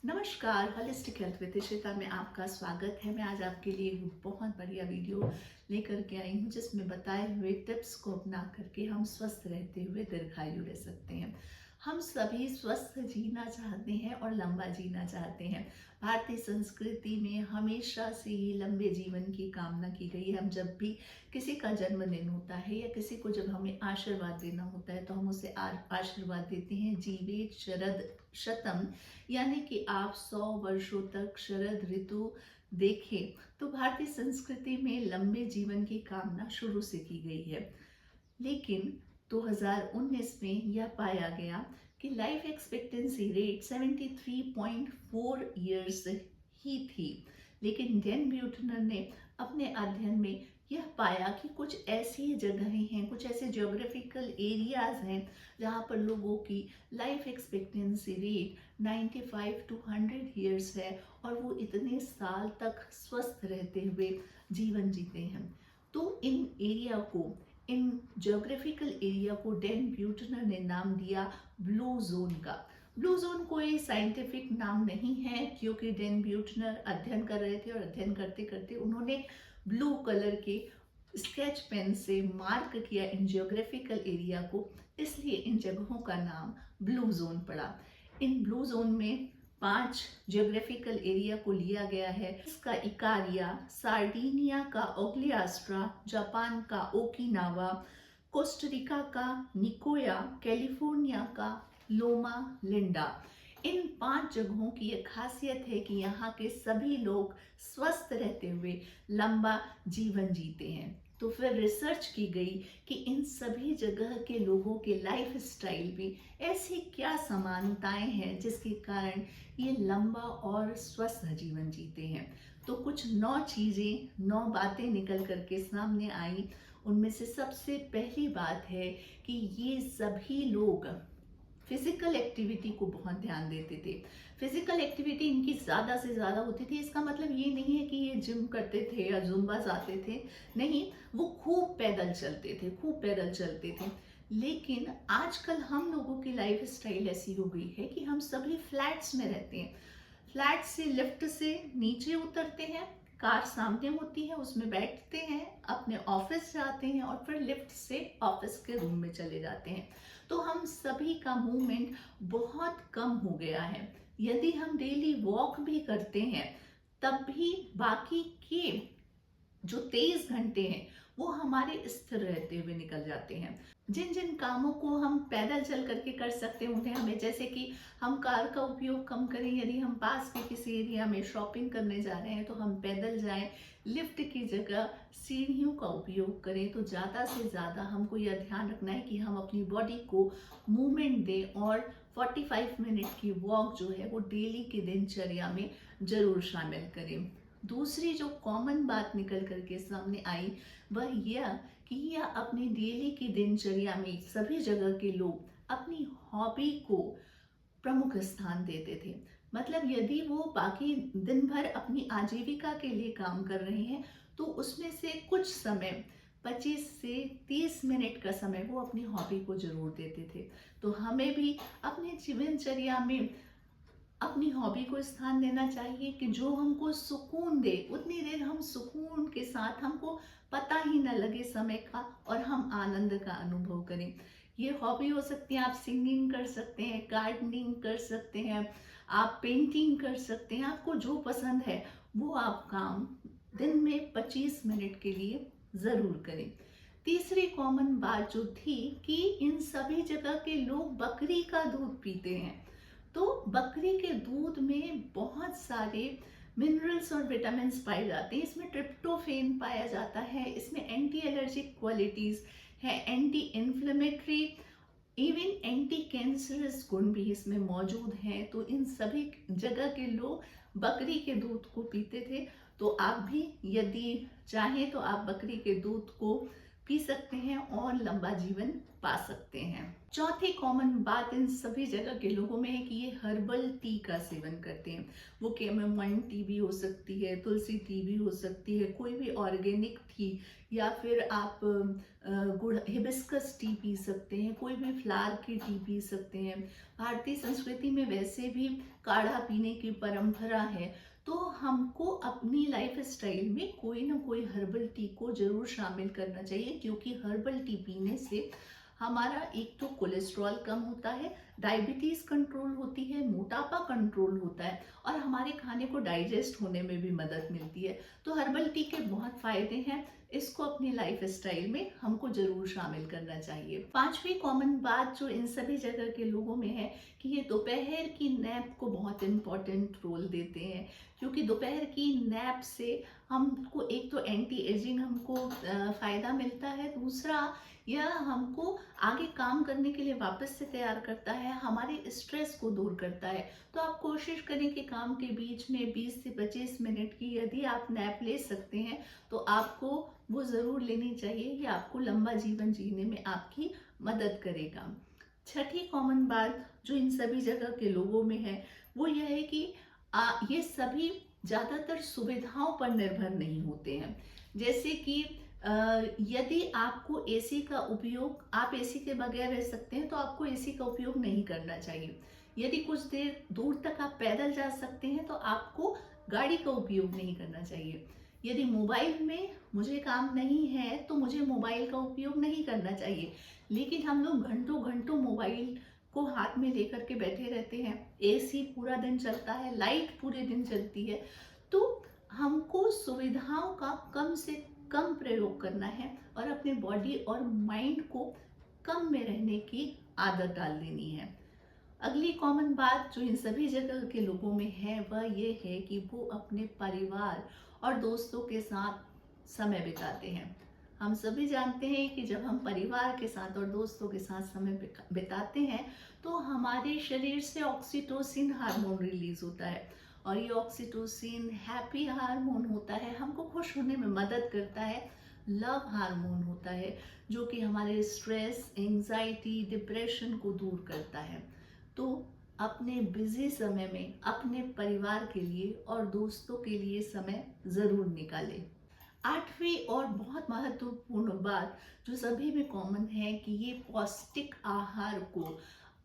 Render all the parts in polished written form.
नमस्कार, holistic health with Ishita में आपका स्वागत है। मैं आज आपके लिए एक बहुत बढ़िया वीडियो लेकर के आई हूँ जिसमें बताए हुए टिप्स को अपना करके हम स्वस्थ रहते हुए दीर्घायु रह सकते हैं। हम सभी स्वस्थ जीना चाहते हैं और लंबा जीना चाहते हैं। भारतीय संस्कृति में हमेशा से ही लंबे जीवन की कामना की गई है। हम जब भी किसी का जन्मदिन होता है या किसी को जब हमें आशीर्वाद देना होता है तो हम उसे आशीर्वाद देते हैं जीवेत शरद शतम, यानी कि आप 100 वर्षों तक शरद ऋतु देखें। तो भारतीय संस्कृति में लंबे जीवन की कामना शुरू से की गई है, लेकिन 2019 में यह पाया गया कि life expectancy rate 73.4 years he थी। लेकिन डैन ब्यूटनर ने अपने अध्ययन में यह पाया कि कुछ ऐसी जगहें हैं, कुछ ऐसे ज्योग्राफिकल एरियाज हैं जहाँ पर लोगों की life expectancy rate 95 to 100 years है और वो इतने साल तक स्वस्थ रहते हुए जीवन जीते हैं। तो इन ज्योग्राफिकल एरिया को डैन ब्यूटनर ने नाम दिया ब्लू जोन का। ब्लू जोन कोई साइंटिफिक नाम नहीं है, क्योंकि डैन ब्यूटनर अध्ययन कर रहे थे और अध्ययन करते करते उन्होंने ब्लू कलर के स्केच पेन से मार्क किया इन ज्योग्राफिकल एरिया को, इसलिए इन जगहों का नाम ब्लू जोन पड़ा। इन ब्लू जोन में 5 ज्योग्राफिकल एरिया को लिया गया है। इसका इकारिया, सार्डिनिया का ओग्लियास्ट्रा, जापान का ओकिनावा, कोस्टारिका का निकोया, कैलिफोर्निया का लोमा लिंडा। इन 5 जगहों की एक खासियत है कि यहाँ के सभी लोग स्वस्थ रहते हुए लंबा जीवन जीते हैं। तो फिर रिसर्च की गई कि इन सभी जगह के लोगों के लाइफ स्टाइल में ऐसी क्या समानताएं हैं जिसके कारण ये लंबा और स्वस्थ जीवन जीते हैं। तो कुछ 9 चीज़ें, 9 बातें निकल करके सामने आई। उनमें से सबसे पहली बात है कि ये सभी लोग फिजिकल एक्टिविटी को बहुत ध्यान देते थे। फिजिकल एक्टिविटी इनकी ज़्यादा से ज़्यादा होती थी। इसका मतलब ये नहीं है कि ये जिम करते थे या जुम्बा जाते थे, नहीं, वो खूब पैदल चलते थे। लेकिन आजकल हम लोगों की लाइफ स्टाइल ऐसी हो गई है कि हम सभी फ्लैट्स में रहते हैं। फ्लैट से लिफ्ट से नीचे उतरते हैं, कार सामने होती है, उसमें बैठते हैं, अपने ऑफिस जाते हैं और फिर लिफ्ट से ऑफिस के रूम में चले जाते हैं। तो हम सभी का मूवमेंट बहुत कम हो गया है। यदि हम डेली वॉक भी करते हैं तब भी बाकी के जो 23 घंटे हैं वो हमारे स्थिर रहते हुए निकल जाते हैं। जिन जिन कामों को हम पैदल चल करके कर सकते होते हैं हमें, जैसे कि हम कार का उपयोग कम करें, यदि हम पास के किसी एरिया में शॉपिंग करने जा रहे हैं तो हम पैदल जाएं, लिफ्ट की जगह सीढ़ियों का उपयोग करें। तो ज़्यादा से ज़्यादा हमको यह ध्यान रखना है कि हम अपनी बॉडी को मूवमेंट दें और 45 मिनट की वॉक जो है वो डेली की दिनचर्या में ज़रूर शामिल करें। दूसरी जो कॉमन बात निकल करके सामने आई वह यह कि यह अपनी डेली की दिनचर्या में सभी जगह के लोग अपनी हॉबी को प्रमुख स्थान देते थे। मतलब यदि वो बाकी दिन भर अपनी आजीविका के लिए काम कर रहे हैं तो उसमें से कुछ समय, 25 से 30 मिनट का समय वो अपनी हॉबी को जरूर देते थे। तो हमें भी अपनी जीवनचर्या में अपनी हॉबी को स्थान देना चाहिए कि जो हमको सुकून दे, उतनी देर हम सुकून के साथ, हमको पता ही न लगे समय का और हम आनंद का अनुभव करें। ये हॉबी हो सकती है, आप सिंगिंग कर सकते हैं, गार्डनिंग कर सकते हैं, आप पेंटिंग कर सकते हैं, आपको जो पसंद है वो आप काम दिन में 25 मिनट के लिए ज़रूर करें। तीसरी कॉमन बात जो थी कि इन सभी जगह के लोग बकरी का दूध पीते हैं। तो बकरी के दूध में बहुत सारे मिनरल्स और विटामिन्स पाए जाते हैं। इसमें ट्रिप्टोफेन पाया जाता है, इसमें एंटी एलर्जिक क्वालिटीज है, anti inflammatory, even anti cancerous गुण भी इसमें मौजूद हैं। तो इन सभी जगह के लोग बकरी के दूध को पीते थे। तो आप भी यदि चाहें तो आप बकरी के दूध को पी सकते हैं और लंबा जीवन पा सकते हैं। चौथी कॉमन बात इन सभी जगह के लोगों में है कि ये हर्बल टी का सेवन करते हैं। वो कैमोमाइल टी भी हो सकती है, तुलसी टी भी हो सकती है, कोई भी ऑर्गेनिक टी, या फिर आप गुड़ हिबिस्कस टी पी सकते हैं, कोई भी फ्लावर की टी पी सकते हैं। भारतीय संस्कृति में वैसे भी काढ़ा पीने की परंपरा है, तो हमको अपनी लाइफ स्टाइल में कोई ना कोई हर्बल टी को जरूर शामिल करना चाहिए, क्योंकि हर्बल टी पीने से हमारा एक तो कोलेस्ट्रॉल कम होता है, डायबिटीज कंट्रोल होती है, मोटापा कंट्रोल होता है और हमारे खाने को डाइजेस्ट होने में भी मदद मिलती है। तो हर्बल टी के बहुत फायदे हैं, इसको अपनी लाइफ स्टाइल में हमको जरूर शामिल करना चाहिए। पांचवी कॉमन बात जो इन सभी जगह के लोगों में है कि ये दोपहर की नैप को बहुत इम्पोर्टेंट रोल देते हैं, क्योंकि दोपहर की नैप से हमको एक तो एंटी एजिंग हमको फायदा मिलता है, दूसरा यह हमको आगे काम करने के लिए वापस से तैयार करता है, हमारे स्ट्रेस को दूर करता है। तो आप कोशिश करें कि काम के बीच में 20 से 25 मिनट की यदि आप नैप ले सकते हैं तो आपको वो ज़रूर लेनी चाहिए। ये आपको लंबा जीवन जीने में आपकी मदद करेगा। छठी कॉमन बात जो इन सभी जगह के लोगों में है वो यह है कि ये सभी ज़्यादातर सुविधाओं पर निर्भर नहीं होते हैं। जैसे कि यदि आपको एसी का उपयोग, आप एसी के बगैर रह सकते हैं तो आपको एसी का उपयोग नहीं करना चाहिए। यदि कुछ देर दूर तक आप पैदल जा सकते हैं तो आपको गाड़ी का उपयोग नहीं करना चाहिए। यदि मोबाइल में मुझे काम नहीं है तो मुझे मोबाइल का उपयोग नहीं करना चाहिए। लेकिन हम लोग घंटों घंटों मोबाइल को हाथ में लेकर के बैठे रहते हैं, एसी पूरा दिन चलता है, लाइट पूरे दिन चलती है, तो हमको सुविधाओं का कम से कम प्रयोग करना है और अपने बॉडी और माइंड को कम में रहने की आदत डाल देनी है। अगली कॉमन बात जो इन सभी जगह के लोगों में है वह ये है कि वो अपने परिवार और दोस्तों के साथ समय बिताते हैं। हम सभी जानते हैं कि जब हम परिवार के साथ और दोस्तों के साथ समय बिताते हैं तो हमारे शरीर से ऑक्सीटोसिन हार्मोन रिलीज होता है और ये ऑक्सीटोसिन हैप्पी हार्मोन होता है, हमको खुश होने में मदद करता है। लव हार्मोन होता है जो कि हमारे स्ट्रेस, एंजाइटी, डिप्रेशन को दूर करता है। तो अपने बिजी समय में अपने परिवार के लिए और दोस्तों के लिए समय ज़रूर निकालें। आठवीं और बहुत महत्वपूर्ण बात जो सभी में कॉमन है कि ये पौष्टिक आहार को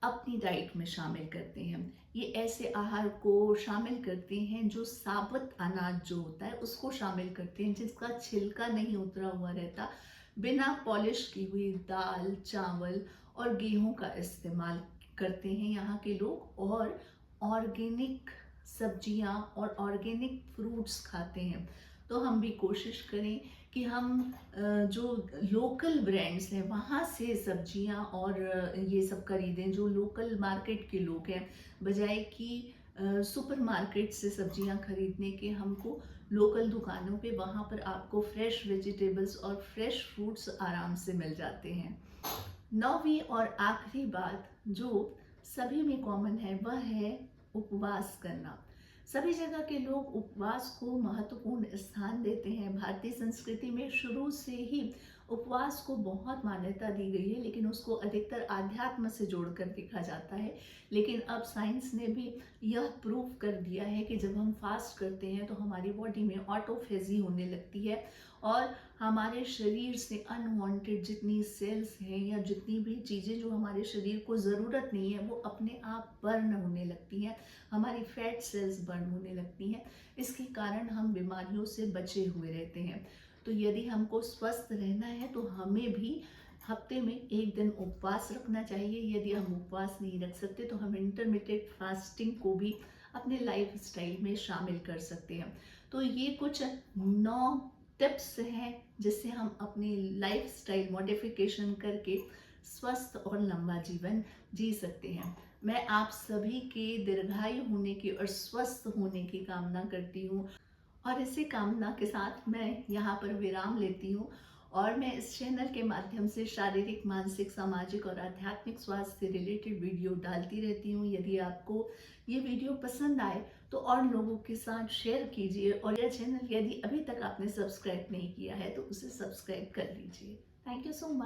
अपनी डाइट में शामिल करते हैं। ये ऐसे आहार को शामिल करते हैं जो साबुत अनाज जो होता है उसको शामिल करते हैं, जिसका छिलका नहीं उतरा हुआ रहता, बिना पॉलिश की हुई दाल, चावल और गेहूं का इस्तेमाल करते हैं यहाँ के लोग, और ऑर्गेनिक सब्जियाँ और ऑर्गेनिक फ्रूट्स खाते हैं। तो हम भी कोशिश करें कि हम जो लोकल ब्रांड्स हैं वहाँ से सब्जियाँ और ये सब खरीदें, जो लोकल मार्केट के लोग हैं, बजाय कि सुपर मार्केट से सब्जियाँ खरीदने के हमको लोकल दुकानों पे वहाँ पर आपको फ्रेश वेजिटेबल्स और फ्रेश फ्रूट्स आराम से मिल जाते हैं। नौवीं और आखिरी बात जो सभी में कॉमन है वह है उपवास करना। सभी जगह के लोग उपवास को महत्वपूर्ण स्थान देते हैं। भारतीय संस्कृति में शुरू से ही उपवास को बहुत मान्यता दी गई है, लेकिन उसको अधिकतर आध्यात्म से जोड़कर देखा जाता है। लेकिन अब साइंस ने भी यह प्रूव कर दिया है कि जब हम फास्ट करते हैं तो हमारी बॉडी में ऑटोफेजी होने लगती है और हमारे शरीर से अनवांटेड जितनी सेल्स हैं या जितनी भी चीज़ें जो हमारे शरीर को ज़रूरत नहीं है वो अपने आप बर्न होने लगती हैं, हमारी फैट सेल्स बर्न होने लगती हैं। इसके कारण हम बीमारियों से बचे हुए रहते हैं। तो यदि हमको स्वस्थ रहना है तो हमें भी हफ्ते में एक दिन उपवास रखना चाहिए। यदि हम उपवास नहीं रख सकते तो हम इंटरमिटेंट फास्टिंग को भी अपने लाइफ स्टाइल में शामिल कर सकते हैं। तो ये कुछ 9 टिप्स हैं जिससे हम अपनी लाइफ स्टाइल मॉडिफिकेशन करके स्वस्थ और लंबा जीवन जी सकते हैं। मैं आप सभी के दीर्घायु होने की और स्वस्थ होने की कामना करती हूँ और इसी कामना के साथ मैं यहाँ पर विराम लेती हूँ। और मैं इस चैनल के माध्यम से शारीरिक, मानसिक, सामाजिक और आध्यात्मिक स्वास्थ्य से रिलेटेड वीडियो डालती रहती हूँ। यदि आपको ये वीडियो पसंद आए तो और लोगों के साथ शेयर कीजिए और यह चैनल यदि अभी तक आपने सब्सक्राइब नहीं किया है तो उसे सब्सक्राइब कर लीजिए। Thank you so much.